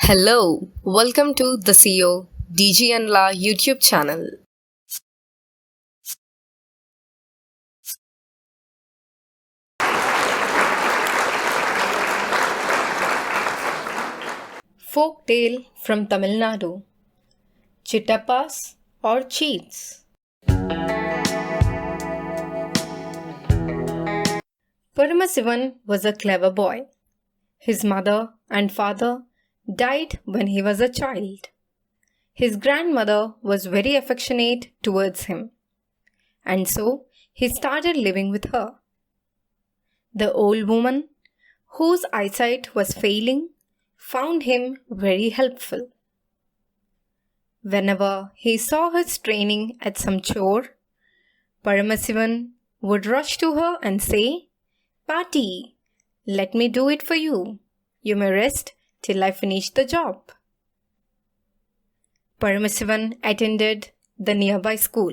Hello, welcome to the CEO dgla YouTube channel. Folktale from Tamilnadu. Chittappas or CHEATS. Paramasivan was a clever boy. His mother and father died when he was a child. His grandmother was very affectionate towards him, and so he started living with her. The old woman, whose eyesight was failing, found him very helpful. Whenever he saw her straining at some chore, Paramasivan would rush to her and say, "Patti, let me do it for you. You may rest till I finish the job." Paramasivan attended the nearby school,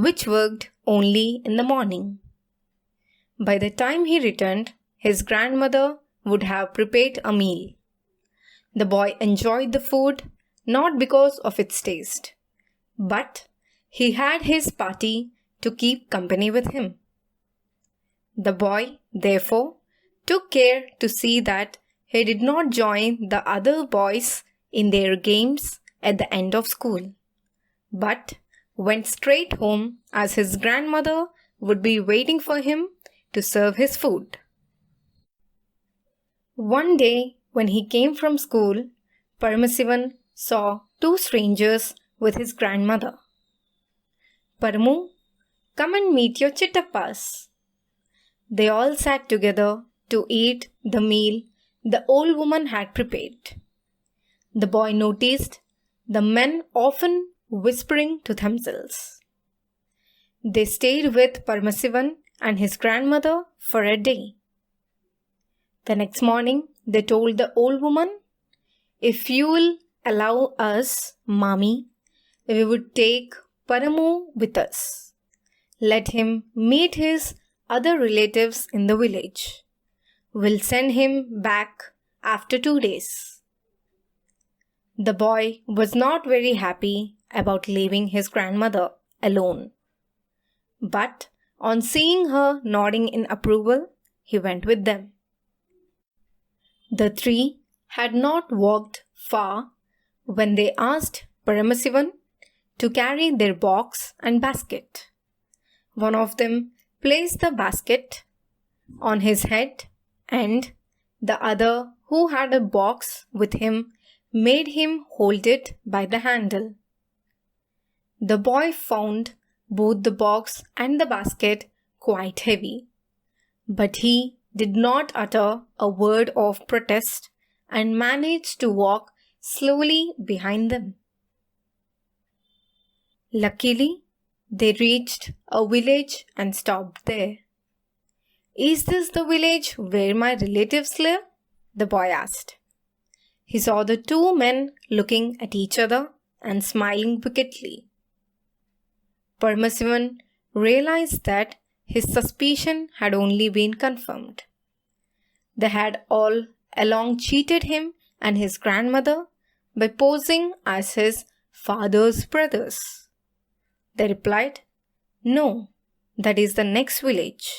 which worked only in the morning. By the time he returned, his grandmother would have prepared a meal. The boy enjoyed the food not because of its taste, but he had his Patti to keep company with him. The boy, therefore, took care to see that he did not join the other boys in their games at the end of school, but went straight home as his grandmother would be waiting for him to serve his food. One day, when he came from school, Paramasivan saw two strangers with his grandmother. "Paramu, come and meet your Chittappas." They all sat together to eat the meal the old woman had prepared. The boy noticed the men often whispering to themselves. They stayed with Paramasivan and his grandmother for a day. The next morning, they told the old woman, "If you will allow us, Mommy, we would take Paramu with us. Let him meet his other relatives in the village. We'll send him back after 2 days." The boy was not very happy about leaving his grandmother alone. But on seeing her nodding in approval, he went with them. The three had not walked far when they asked Paramasivan to carry their box and basket. One of them placed the basket on his head, and the other, who had a box with him, made him hold it by the handle. The boy found both the box and the basket quite heavy, but he did not utter a word of protest and managed to walk slowly behind them. Luckily, they reached a village and stopped there. "Is this the village where my relatives live?" the boy asked. He saw the two men looking at each other and smiling wickedly. Paramasivan realized that his suspicion had only been confirmed. They had all along cheated him and his grandmother by posing as his father's brothers. They replied, "No, that is the next village.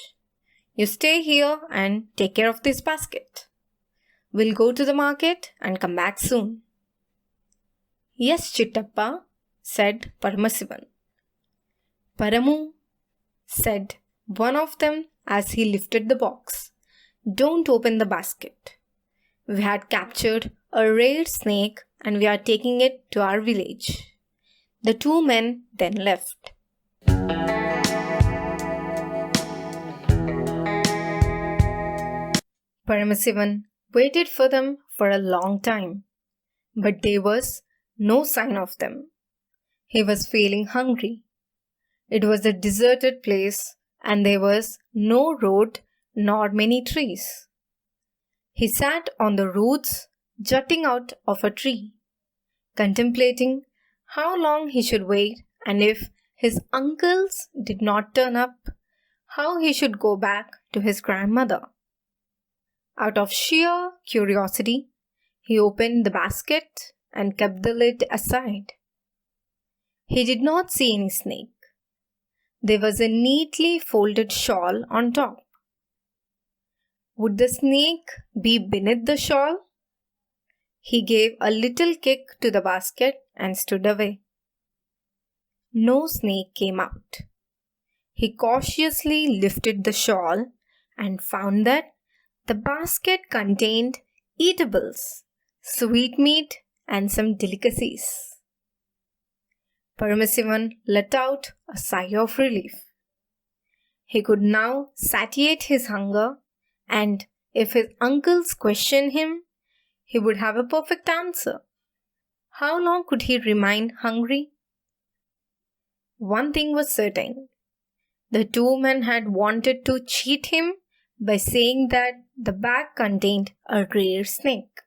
You stay here and take care of this basket. We'll go to the market and come back soon." "Yes, Chittappa," said Paramasivan. "Paramu," said one of them as he lifted the box, "don't open the basket. We had captured a rare snake and we are taking it to our village." The two men then left. Paramasivan waited for them for a long time, but there was no sign of them. He was feeling hungry. It was a deserted place and there was no road nor many trees. He sat on the roots jutting out of a tree, contemplating how long he should wait, and if his uncles did not turn up, how he should go back to his grandmother. Out of sheer curiosity, He opened the basket and kept the lid aside. He did not see any snake. There was a neatly folded shawl on top. Would the snake be beneath the shawl? He gave a little kick to the basket and stood away. No snake came out. He cautiously lifted the shawl and found that the basket contained eatables, sweetmeat, and some delicacies. Paramasivan let out a sigh of relief. He could now satiate his hunger, and if his uncles questioned him, he would have a perfect answer. How long could he remain hungry? One thing was certain. The two men had wanted to cheat him by saying that the bag contained a rare snake.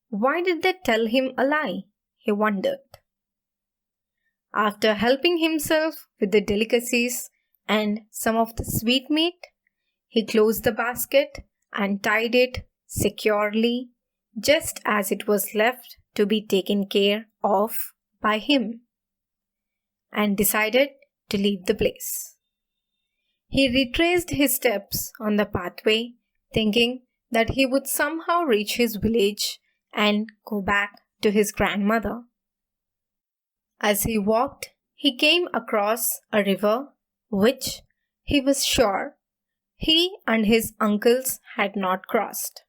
Why did they tell him a lie? He wondered. After helping himself with the delicacies and some of the sweetmeat, he closed the basket and tied it securely, just as it was left to be taken care of by him, and decided to leave the place. He retraced his steps on the pathway, thinking that he would somehow reach his village and go back to his grandmother. As he walked, he came across a river which, he was sure, he and his uncles had not crossed.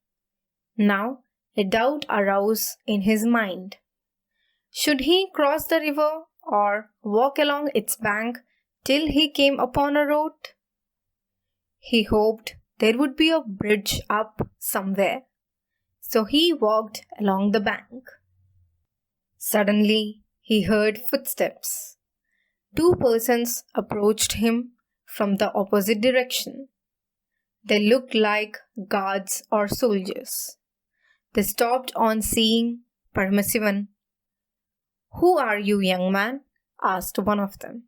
Now a doubt arose in his mind. Should he cross the river or walk along its bank till he came upon a road? He hoped there would be a bridge up somewhere, so he walked along the bank. Suddenly, he heard footsteps. Two persons approached him from the opposite direction. They looked like guards or soldiers. They stopped on seeing Paramasivan. "Who are you, young man?" asked one of them.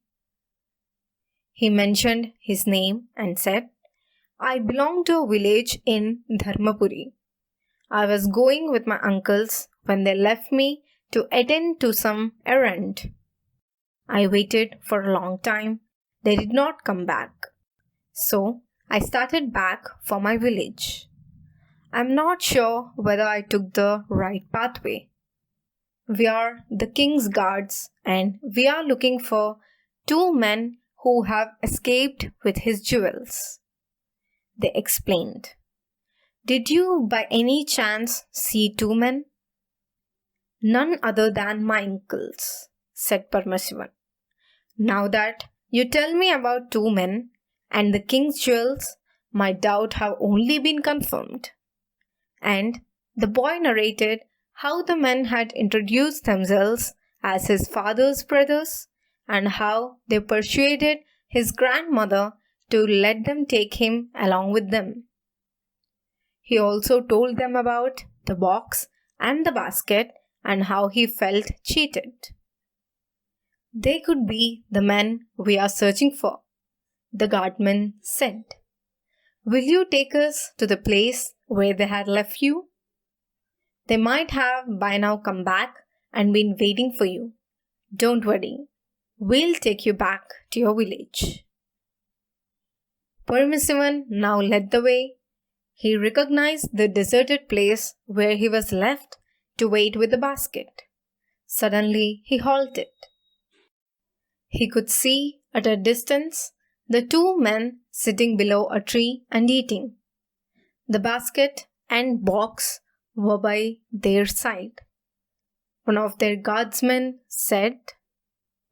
He mentioned his name and said, "I belong to a village in Dharmapuri. I was going with my uncles when they left me to attend to some errand. I waited for a long time. They did not come back. So I started back for my village. I'm not sure whether I took the right pathway. We are the king's guards and we are looking for two men who have escaped with his jewels," they explained. "Did you by any chance see two men?" "None other than my uncles," said Paramasivan. "Now that you tell me about two men and the king's jewels, my doubt have only been confirmed." And the boy narrated how the men had introduced themselves as his father's brothers and how they persuaded his grandmother to let them take him along with them. He also told them about the box and the basket and how he felt cheated. "They could be the men we are searching for," the guardman said. "Will you take us to the place where they had left you? They might have by now come back and been waiting for you. Don't worry, we'll take you back to your village." Paramasivan now led the way. He recognized the deserted place where he was left to wait with the basket. Suddenly he halted. He could see at a distance the two men sitting below a tree and eating. The basket and box were by their side. One of their guardsmen said,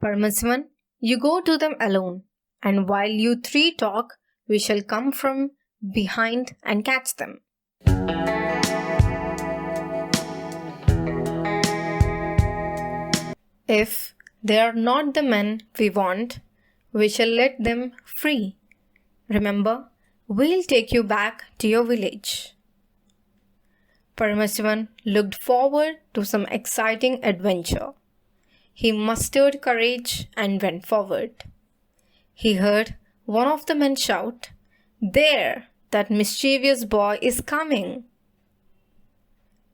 "Paramasivan, you go to them alone, and while you three talk, we shall come from behind and catch them." "If they are not the men we want, we shall let them free. Remember, we'll take you back to your village." Paramasivan looked forward to some exciting adventure. He mustered courage and went forward. He heard one of the men shout, "There, that mischievous boy is coming."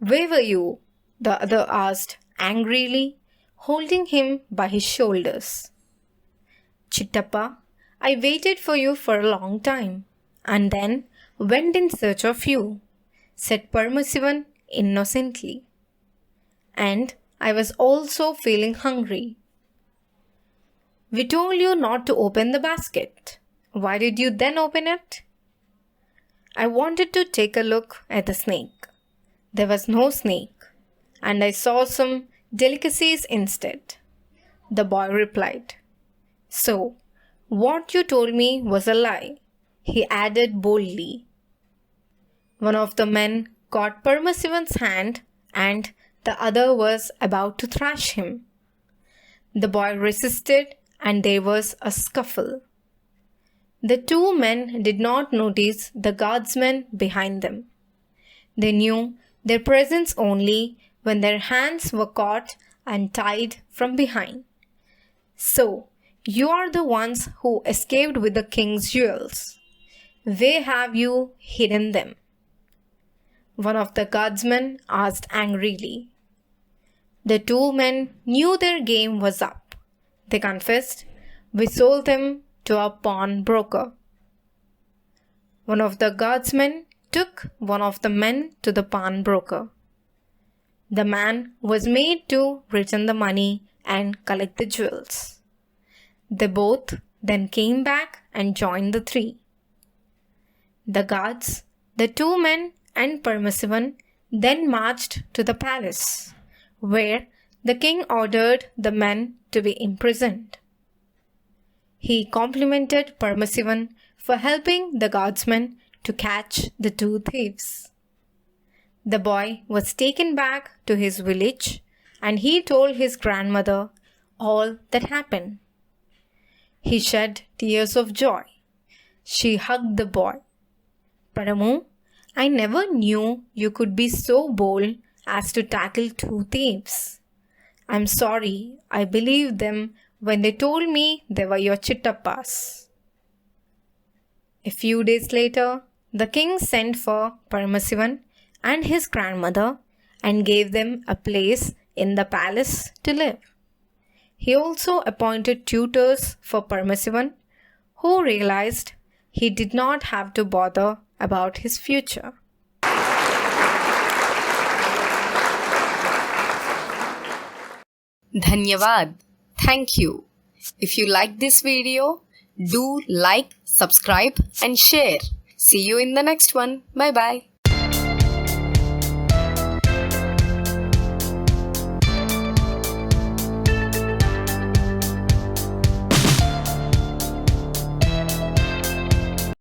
Where were you? The other asked angrily, holding him by his shoulders. Chittappa, I waited for you for a long time, and then went in search of you, said Paramasivan innocently. And I was also feeling hungry. We told you not to open the basket. Why did you then open it? I wanted to take a look at the snake. There was no snake, and I saw some delicacies instead, the boy replied. So, what you told me was a lie, he added boldly. One of the men caught Paramasivan's hand and the other was about to thrash him. The boy resisted and there was a scuffle. The two men did not notice the guardsmen behind them. They knew their presence only when their hands were caught and tied from behind. So, you are the ones who escaped with the king's jewels. Where have you hidden them? One of the guardsmen asked angrily. The two men knew their game was up. They confessed, we sold them to a pawnbroker. One of the guardsmen took one of the men to the pawnbroker. The man was made to return the money and collect the jewels. They both then came back and joined the three. The guards, the two men and Paramasivan then marched to the palace, where the king ordered the men to be imprisoned. He complimented Paramasivan for helping the guardsmen to catch the two thieves. The boy was taken back to his village and he told his grandmother all that happened. He shed tears of joy. She hugged the boy. Paramu, I never knew you could be so bold as to tackle two thieves. I'm sorry, I believed them when they told me they were your Chittappas. A few days later, the king sent for Paramasivan and his grandmother and gave them a place in the palace to live. He also appointed tutors for Paramasivan, who realized he did not have to bother about his future. Dhanyavad. Thank you. If you like this video, do like, subscribe and share. See you in the next one. Bye bye.